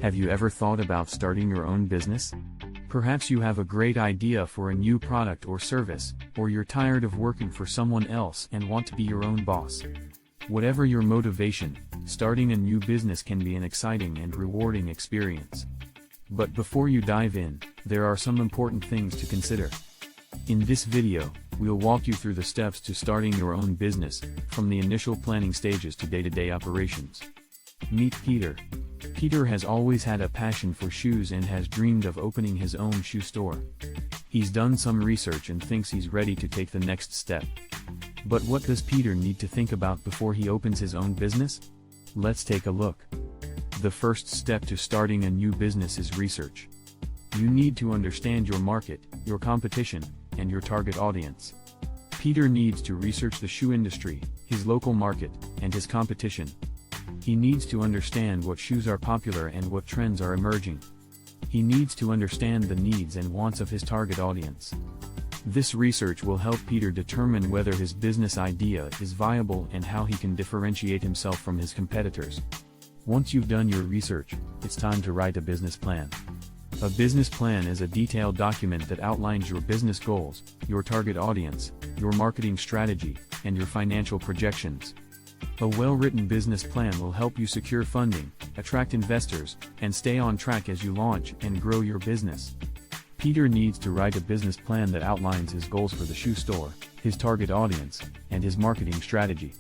Have you ever thought about starting your own business? Perhaps you have a great idea for a new product or service, or you're tired of working for someone else and want to be your own boss. Whatever your motivation, starting a new business can be an exciting and rewarding experience. But before you dive in, there are some important things to consider. In this video, we'll walk you through the steps to starting your own business, from the initial planning stages to day-to-day operations. Meet Peter. Peter has always had a passion for shoes and has dreamed of opening his own shoe store. He's done some research and thinks he's ready to take the next step. But what does Peter need to think about before he opens his own business? Let's take a look. The first step to starting a new business is research. You need to understand your market, your competition, and your target audience. Peter needs to research the shoe industry, his local market, and his competition. He needs to understand what shoes are popular and what trends are emerging. He needs to understand the needs and wants of his target audience. This research will help Peter determine whether his business idea is viable and how he can differentiate himself from his competitors. Once you've done your research, it's time to write a business plan. A business plan is a detailed document that outlines your business goals, your target audience, your marketing strategy, and your financial projections. A well-written business plan will help you secure funding, attract investors, and stay on track as you launch and grow your business. Peter needs to write a business plan that outlines his goals for the shoe store, his target audience, and his marketing strategy.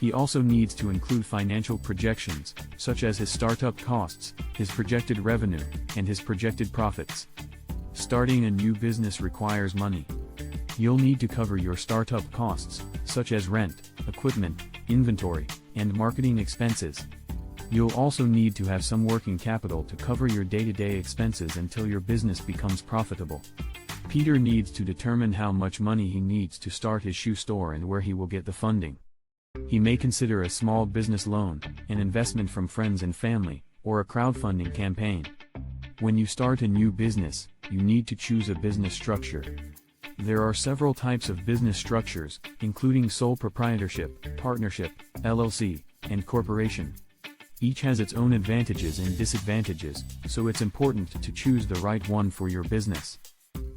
He also needs to include financial projections, such as his startup costs, his projected revenue, and his projected profits. Starting a new business requires money. You'll need to cover your startup costs, such as rent, equipment, inventory, and marketing expenses. You'll also need to have some working capital to cover your day-to-day expenses until your business becomes profitable. Peter needs to determine how much money he needs to start his shoe store and where he will get the funding. He may consider a small business loan, an investment from friends and family, or a crowdfunding campaign. When you start a new business, you need to choose a business structure. There are several types of business structures, including sole proprietorship, partnership, LLC, and corporation. Each has its own advantages and disadvantages, so it's important to choose the right one for your business.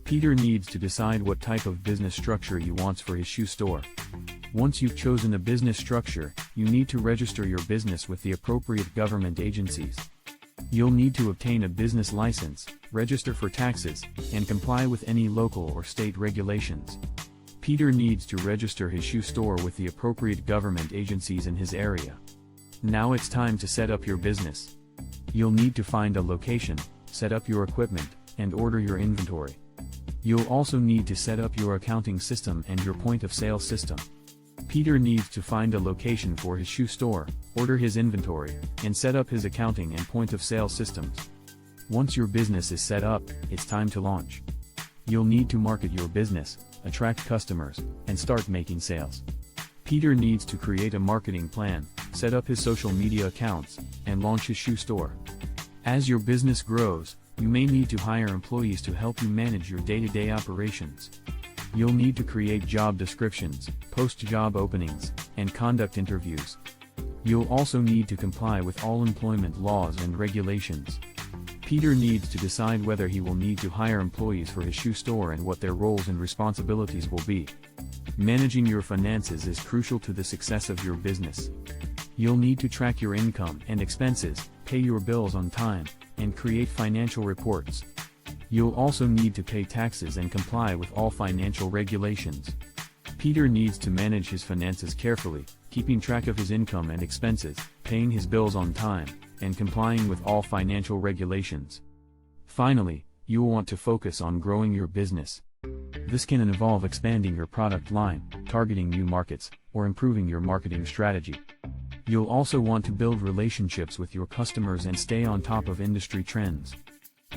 Peter needs to decide what type of business structure he wants for his shoe store. Once you've chosen a business structure, you need to register your business with the appropriate government agencies. You'll need to obtain a business license, register for taxes, and comply with any local or state regulations. Peter needs to register his shoe store with the appropriate government agencies in his area. Now it's time to set up your business. You'll need to find a location, set up your equipment, and order your inventory. You'll also need to set up your accounting system and your point-of-sale system. Peter needs to find a location for his shoe store, order his inventory, and set up his accounting and point-of-sale systems. Once your business is set up, it's time to launch. You'll need to market your business, attract customers, and start making sales. Peter needs to create a marketing plan, set up his social media accounts, and launch his shoe store. As your business grows, you may need to hire employees to help you manage your day-to-day operations. You'll need to create job descriptions, post job openings, and conduct interviews. You'll also need to comply with all employment laws and regulations. Peter needs to decide whether he will need to hire employees for his shoe store and what their roles and responsibilities will be. Managing your finances is crucial to the success of your business. You'll need to track your income and expenses, pay your bills on time, and create financial reports. You'll also need to pay taxes and comply with all financial regulations. Peter needs to manage his finances carefully, keeping track of his income and expenses, paying his bills on time, and complying with all financial regulations. Finally, you'll want to focus on growing your business. This can involve expanding your product line, targeting new markets, or improving your marketing strategy. You'll also want to build relationships with your customers and stay on top of industry trends.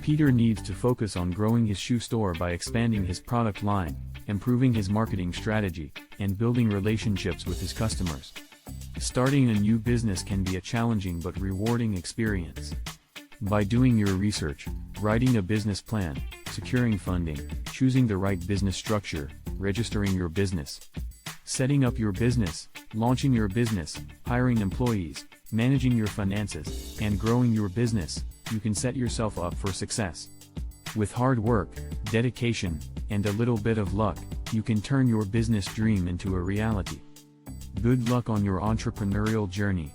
Peter needs to focus on growing his shoe store by expanding his product line, improving his marketing strategy, and building relationships with his customers. Starting a new business can be a challenging but rewarding experience. By doing your research, writing a business plan, securing funding, choosing the right business structure, registering your business, setting up your business, launching your business, hiring employees, managing your finances, and growing your business, you can set yourself up for success. With hard work, dedication, and a little bit of luck, you can turn your business dream into a reality. Good luck on your entrepreneurial journey.